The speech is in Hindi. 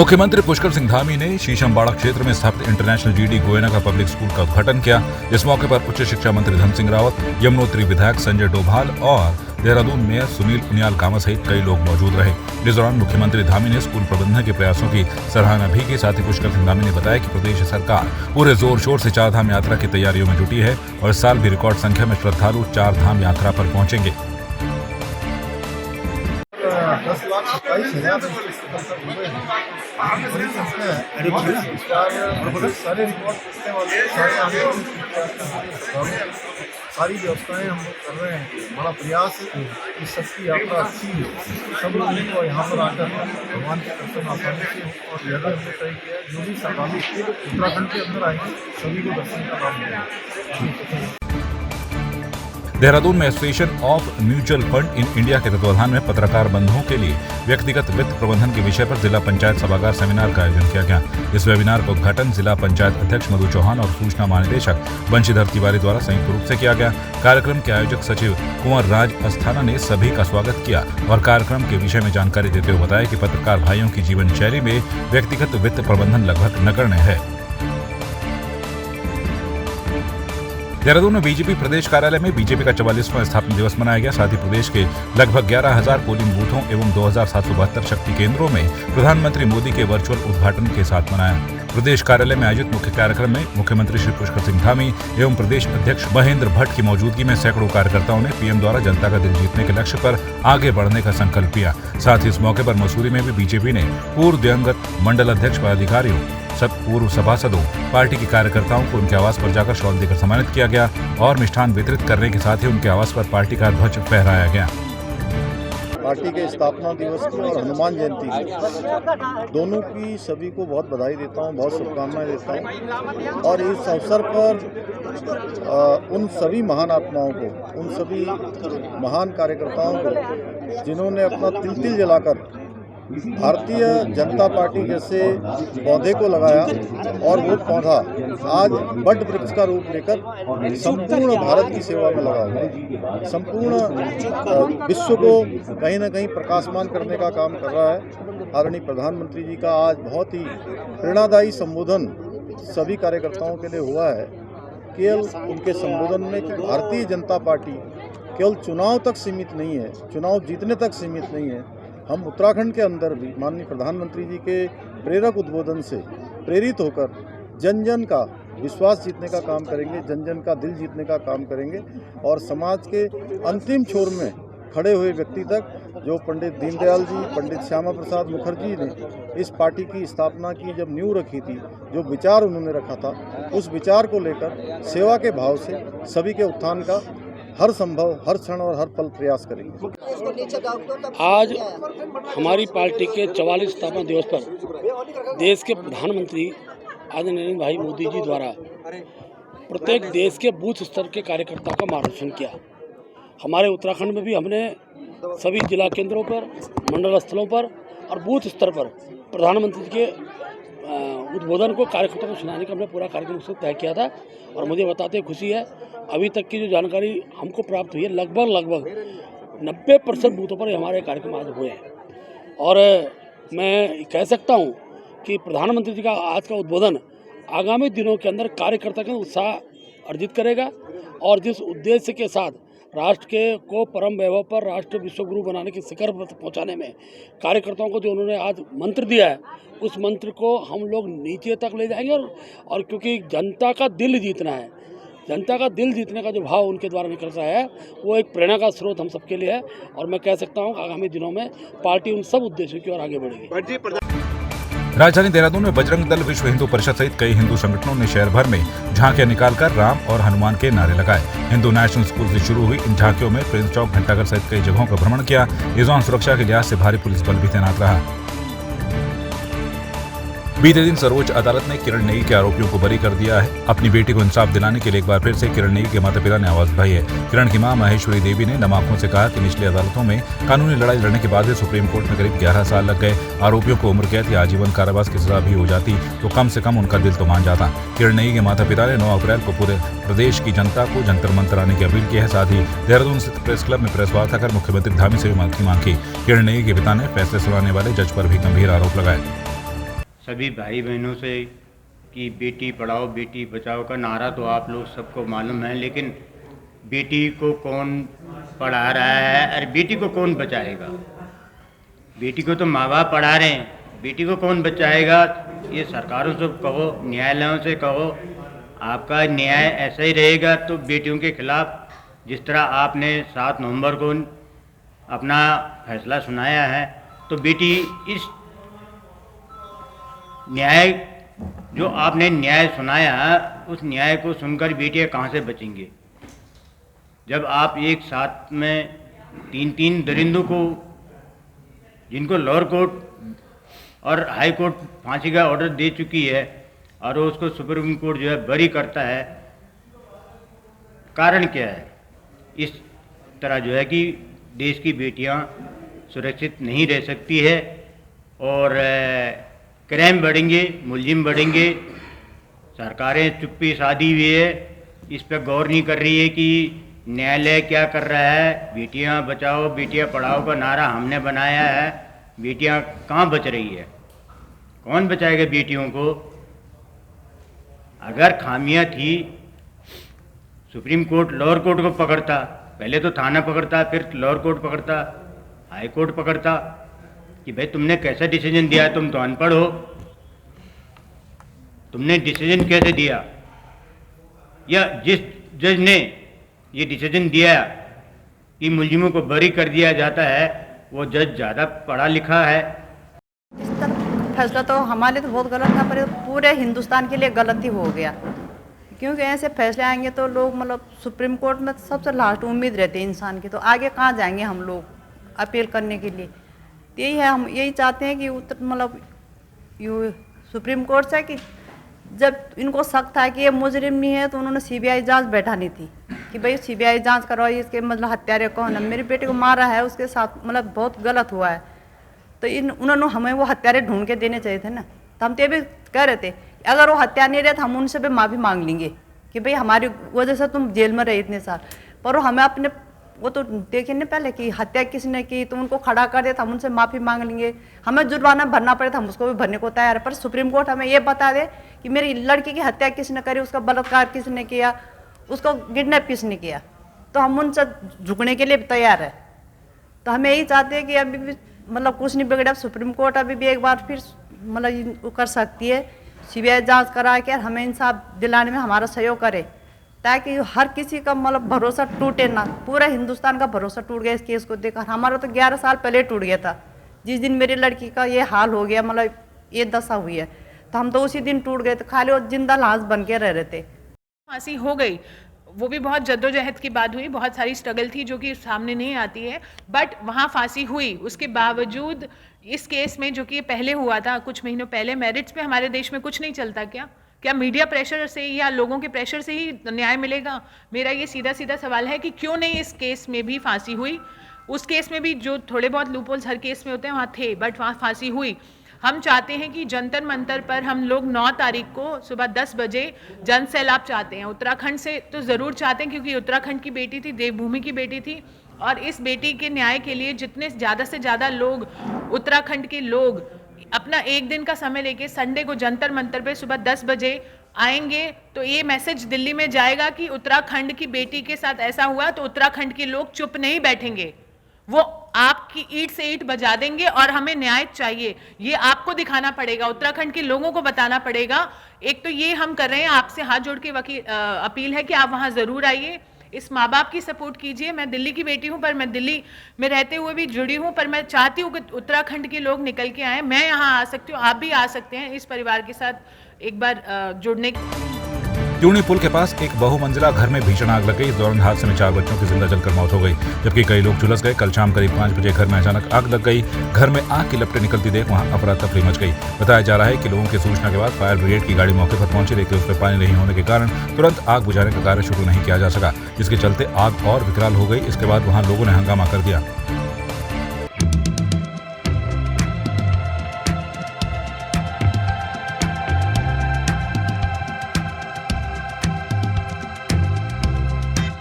मुख्यमंत्री पुष्कर सिंह धामी ने शीशमबाड़ा क्षेत्र में स्थापित इंटरनेशनल जीडी गोयना का पब्लिक स्कूल का उद्घाटन किया। इस मौके पर उच्च शिक्षा मंत्री धन सिंह रावत, यमुनोत्री विधायक संजय डोभाल और देहरादून मेयर सुनील उनियाल कामा सहित कई लोग मौजूद रहे। इस दौरान मुख्यमंत्री धामी ने स्कूल प्रबंधन के प्रयासों की सराहना भी की। साथ ही पुष्कर सिंह धामी ने बताया कि प्रदेश सरकार पूरे जोर शोर से चार धाम यात्रा की तैयारियों में जुटी है और इस साल भी रिकॉर्ड संख्या में श्रद्धालु चार धाम यात्रा पर पहुंचेंगे। 10,27,000 सारे रिकॉर्ड पूछने वाले सारी व्यवस्थाएं हम लोग कर रहे हैं। बड़ा प्रयास है कि सबकी यात्रा अच्छी है, सब लोगों को यहाँ पर आकर भगवान के दर्शन आसानी से हो। और ज़्यादा हमने तय किया है जो भी श्रद्धालु उत्तराखंड के अंदर आएंगे सभी को दर्शन का लाभ मिलेगा। देहरादून में association of mutual fund in India के तत्वाधान में पत्रकार बंधुओं के लिए व्यक्तिगत वित्त प्रबंधन के विषय पर जिला पंचायत सभागार सेमिनार का आयोजन किया गया। इस वेबिनार का उद्घाटन जिला पंचायत अध्यक्ष मधु चौहान और सूचना महानिदेशक बंशीधर तिवारी द्वारा संयुक्त रूप से किया गया। कार्यक्रम के आयोजक सचिव कुंवर राज अस्थाना ने सभी का स्वागत किया और कार्यक्रम के विषय में जानकारी देते हुए बताया कि पत्रकार भाइयों की जीवन शैली में व्यक्तिगत वित्त प्रबंधन लगभग नगण्य है। देहरादून में बीजेपी प्रदेश कार्यालय में बीजेपी का 44वां स्थापना दिवस मनाया गया। साथ ही प्रदेश के लगभग 11,000 पोलिंग बूथों एवं 2,772 शक्ति केंद्रों में प्रधानमंत्री मोदी के वर्चुअल उद्घाटन के साथ मनाया। प्रदेश कार्यालय में आयोजित मुख्य कार्यक्रम में मुख्यमंत्री श्री पुष्कर सिंह धामी एवं प्रदेश अध्यक्ष महेंद्र भट्ट की मौजूदगी में सैकड़ों कार्यकर्ताओं ने पीएम द्वारा जनता का दिल जीतने के लक्ष्य पर आगे बढ़ने का संकल्प लिया। साथ ही इस मौके पर मसूरी में भी बीजेपी ने पूर्व दिवंगत मंडल अध्यक्ष पदाधिकारियों, पूर्व सभासदों, पार्टी के कार्यकर्ताओं को उनके आवास पर जाकर शॉल देकर सम्मानित किया गया और मिष्ठान वितरित करने के साथ ही उनके आवास पर पार्टी का ध्वज फहराया गया। पार्टी के स्थापना दिवस की और हनुमान जयंती की दोनों की सभी को बहुत बधाई देता हूं, बहुत शुभकामनाएं देता हूं। और इस अवसर पर उन सभी महान आत्माओं को, उन सभी महान कार्यकर्ताओं को जिन्होंने अपना तिल जलाकर भारतीय जनता पार्टी जैसे पौधे को लगाया और वो पौधा आज बट वृक्ष का रूप लेकर संपूर्ण भारत की सेवा में लगा हुआ है, संपूर्ण विश्व को कहीं न कहीं प्रकाशमान करने का काम कर रहा है। आदरणीय प्रधानमंत्री जी का आज बहुत ही प्रेरणादायी संबोधन सभी कार्यकर्ताओं के लिए हुआ है। केवल उनके संबोधन में कि भारतीय जनता पार्टी केवल चुनाव तक सीमित नहीं है, चुनाव जीतने तक सीमित नहीं है। हम उत्तराखंड के अंदर भी माननीय प्रधानमंत्री जी के प्रेरक उद्बोधन से प्रेरित होकर जन जन का विश्वास जीतने का काम करेंगे, जन जन का दिल जीतने का काम करेंगे और समाज के अंतिम छोर में खड़े हुए व्यक्ति तक, जो पंडित दीनदयाल जी, पंडित श्यामा प्रसाद मुखर्जी ने इस पार्टी की स्थापना की जब नींव रखी थी, जो विचार उन्होंने रखा था, उस विचार को लेकर सेवा के भाव से सभी के उत्थान का हर संभव, हर क्षण और हर पल प्रयास करेंगे। आज हमारी पार्टी के 44 स्थापना दिवस पर देश के प्रधानमंत्री आदरणीय नरेंद्र भाई मोदी जी द्वारा प्रत्येक देश के बूथ स्तर के कार्यकर्ताओं का मार्गदर्शन किया। हमारे उत्तराखंड में भी हमने सभी जिला केंद्रों पर, मंडल स्थलों पर और बूथ स्तर पर प्रधानमंत्री के उद्बोधन को कार्यकर्ताओं को सुनाने का हमने पूरा कार्यक्रम उसको तय किया था। और मुझे बताते खुशी है, अभी तक की जो जानकारी हमको प्राप्त हुई है, लगभग 90% बूथों पर हमारे कार्यक्रम आज हुए हैं। और मैं कह सकता हूं कि प्रधानमंत्री जी का आज का उद्बोधन आगामी दिनों के अंदर कार्यकर्ता का उत्साह अर्जित करेगा और जिस उद्देश्य के साथ राष्ट्र को परम वैभव पर, राष्ट्र विश्वगुरु बनाने के शिखर पर पहुँचाने में कार्यकर्ताओं को जो उन्होंने आज मंत्र दिया है, उस मंत्र को हम लोग नीचे तक ले जाएंगे। और क्योंकि जनता का दिल जीतना है, जनता का दिल जीतने का जो भाव उनके द्वारा निकल रहा है, वो एक प्रेरणा का स्रोत हम सबके लिए है। और मैं कह सकता हूँ आगामी दिनों में पार्टी उन सब उद्देश्यों की ओर आगे बढ़ेगी। राजधानी देहरादून में बजरंग दल, विश्व हिंदू परिषद सहित कई हिंदू संगठनों ने शहर भर में झांकियां निकालकर राम और हनुमान के नारे लगाए। हिंदू नेशनल स्कूल से शुरू हुई इन झांकियों में प्रिंस चौक, घंटाघर सहित कई जगहों का भ्रमण किया। इस दौरान सुरक्षा के लिहाज से भारी पुलिस बल भी तैनात रहा। बीते दिन सर्वोच्च अदालत ने किरण नेगी के आरोपियों को बरी कर दिया है। अपनी बेटी को इंसाफ दिलाने के लिए एक बार फिर से किरण नेगी के माता पिता ने आवाज उठाई है। किरण की मां महेश्वरी देवी ने नम आंखों से कहा कि निचली अदालतों में कानूनी लड़ाई लड़ने के बाद सुप्रीम कोर्ट में करीब 11 साल लग गए। आरोपियों को उम्र कैद या आजीवन कारावास की सजा भी हो जाती तो कम से कम उनका दिल तो मान जाता। किरण नेगी के माता पिता ने 9 अप्रैल को पूरे प्रदेश की जनता को जंतर मंतर आने की अपील की है। साथ ही देहरादून स्थित प्रेस क्लब में प्रेस वार्ता कर मुख्यमंत्री धामी से भी माफी मांगी। किरण नेगी के पिता ने फैसले सुनाने वाले जज पर भी गंभीर आरोप लगाए। सभी भाई बहनों से कि बेटी पढ़ाओ बेटी बचाओ का नारा तो आप लोग सबको मालूम है, लेकिन बेटी को कौन पढ़ा रहा है और बेटी को कौन बचाएगा? बेटी को तो माँ बाप पढ़ा रहे हैं, बेटी को कौन बचाएगा? ये सरकारों से कहो, न्यायालयों से कहो, आपका न्याय ऐसा ही रहेगा तो बेटियों के खिलाफ जिस तरह आपने 7 नवंबर को अपना फैसला सुनाया है, तो बेटी इस न्याय जो आपने न्याय सुनाया उस न्याय को सुनकर बेटियां कहाँ से बचेंगी? जब आप एक साथ में 3 दरिंदों को, जिनको लोअर कोर्ट और हाई कोर्ट फांसी का ऑर्डर दे चुकी है और उसको सुप्रीम कोर्ट जो है बरी करता है, कारण क्या है? इस तरह जो है कि देश की बेटियां सुरक्षित नहीं रह सकती है और क्राइम बढ़ेंगे, मुलजिम बढ़ेंगे। सरकारें चुप्पी साधी हुई है, इस पर गौर नहीं कर रही है कि न्यायालय क्या कर रहा है। बेटियां बचाओ बेटियां पढ़ाओ का नारा हमने बनाया है, बेटियां कहाँ बच रही है? कौन बचाएगा बेटियों को? अगर खामियां थी, सुप्रीम कोर्ट लोअर कोर्ट को पकड़ता, पहले तो थाना पकड़ता, फिर लोअर कोर्ट पकड़ता, हाई कोर्ट पकड़ता कि भाई तुमने कैसा डिसीजन दिया, तुम तो अनपढ़ हो, तुमने डिसीजन कैसे दिया? या जिस जज ने ये डिसीजन दिया कि मुलजिमों को बरी कर दिया जाता है, वो जज ज़्यादा पढ़ा लिखा है। इस तरह फैसला तो हमारे लिए तो बहुत गलत था, पर पूरे हिंदुस्तान के लिए गलत ही हो गया, क्योंकि ऐसे फैसले आएंगे तो लोग मतलब सुप्रीम कोर्ट में सबसे लास्ट उम्मीद रहती है इंसान की, तो आगे कहाँ जाएंगे हम लोग अपील करने के लिए? यही है, हम यही चाहते हैं कि मतलब सुप्रीम कोर्ट से कि जब इनको शक था कि ये मुजरिम नहीं है तो उन्होंने सीबीआई जांच बैठानी थी कि भाई सीबीआई जांच करवाई, इसके मतलब हत्यारे कौन है, मेरी बेटी को मारा है, उसके साथ मतलब बहुत गलत हुआ है, तो उन्होंने हमें वो हत्यारे ढूंढ के देने चाहिए थे ना। तो हम तो ये भी कह रहे थे अगर वो हत्या नहीं रहे तो हम उनसे भी माफ़ी मांग लेंगे कि भाई हमारी वजह से तुम जेल में रहे इतने साल, पर वो हमें अपने वो तो देखे नहीं पहले कि हत्या किसने की, तो उनको खड़ा कर दे तो हम उनसे माफ़ी मांग लेंगे। हमें जुर्माना भरना पड़े तो हम उसको भी भरने को तैयार है, पर सुप्रीम कोर्ट हमें ये बता दे कि मेरी लड़की की हत्या किसने करी, उसका बलात्कार किसने किया, उसको किडनैप किसने किया, तो हम उनसे झुकने के लिए भी तैयार है। तो हमें यही चाहते हैं कि अभी भी मतलब कुछ नहीं बिगड़ा, सुप्रीम कोर्ट अभी भी एक बार फिर मतलब कर सकती है, सीबीआई जांच करा के हमें इंसाफ दिलाने में हमारा सहयोग करे, ताकि हर किसी का मतलब भरोसा टूटे ना। पूरा हिंदुस्तान का भरोसा टूट गया इस केस को देखकर। हमारा तो 11 साल पहले टूट गया था, जिस दिन मेरी लड़की का ये हाल हो गया, मतलब ये दशा हुई है, तो हम तो उसी दिन टूट गए, तो खाली वो जिंदा लाश बन के रह रहे थे। फांसी हो गई, वो भी बहुत जद्दोजहद की बात हुई, बहुत सारी स्ट्रगल थी जो कि सामने नहीं आती है, बट वहाँ फांसी हुई। उसके बावजूद इस केस में जो कि पहले हुआ था कुछ महीनों पहले, मेरिट्स पे हमारे देश में कुछ नहीं चलता क्या मीडिया प्रेशर से या लोगों के प्रेशर से ही न्याय मिलेगा? मेरा ये सीधा सीधा सवाल है कि क्यों नहीं इस केस में भी फांसी हुई? उस केस में भी जो थोड़े बहुत लूपहोल्स हर केस में होते हैं वहाँ थे, बट वहाँ फांसी हुई। हम चाहते हैं कि जंतर मंतर पर हम लोग 9 तारीख को सुबह 10 बजे जन सैलाब चाहते हैं। उत्तराखंड से तो ज़रूर चाहते हैं, क्योंकि उत्तराखंड की बेटी थी, देवभूमि की बेटी थी, और इस बेटी के न्याय के लिए जितने ज़्यादा से ज़्यादा लोग, उत्तराखंड के लोग अपना एक दिन का समय लेके संडे को जंतर मंतर पे सुबह 10 बजे आएंगे, तो ये मैसेज दिल्ली में जाएगा कि उत्तराखंड की बेटी के साथ ऐसा हुआ तो उत्तराखंड के लोग चुप नहीं बैठेंगे, वो आपकी ईंट से ईंट बजा देंगे और हमें न्याय चाहिए। ये आपको दिखाना पड़ेगा, उत्तराखंड के लोगों को बताना पड़ेगा। एक तो ये हम कर रहे हैं, आपसे हाथ जोड़ के अपील है कि आप वहाँ ज़रूर आइए, इस माँ बाप की सपोर्ट कीजिए। मैं दिल्ली की बेटी हूँ, पर मैं दिल्ली में रहते हुए भी जुड़ी हूँ, पर मैं चाहती हूँ कि उत्तराखंड के लोग निकल के आएँ। मैं यहाँ आ सकती हूँ, आप भी आ सकते हैं इस परिवार के साथ एक बार जुड़ने। त्यूणी पुल के पास एक बहुमंजिला घर में भीषण आग लग गई। इस दौरान हादसे में 4 बच्चों की जिंदा जलकर मौत हो गई, जबकि कई लोग झुलस गए। कल शाम करीब 5 बजे घर में अचानक आग लग गई। घर में आग की लपटें निकलती देख वहां अफरा तफरी मच गई। बताया जा रहा है कि लोगों की सूचना के बाद फायर ब्रिगेड की गाड़ी मौके पर पहुंची, लेकिन उसमें पानी नहीं होने के कारण तुरंत आग बुझाने का कार्य शुरू नहीं किया जा सका, जिसके चलते आग और विकराल हो गई। इसके बाद वहां लोगों ने हंगामा कर दिया।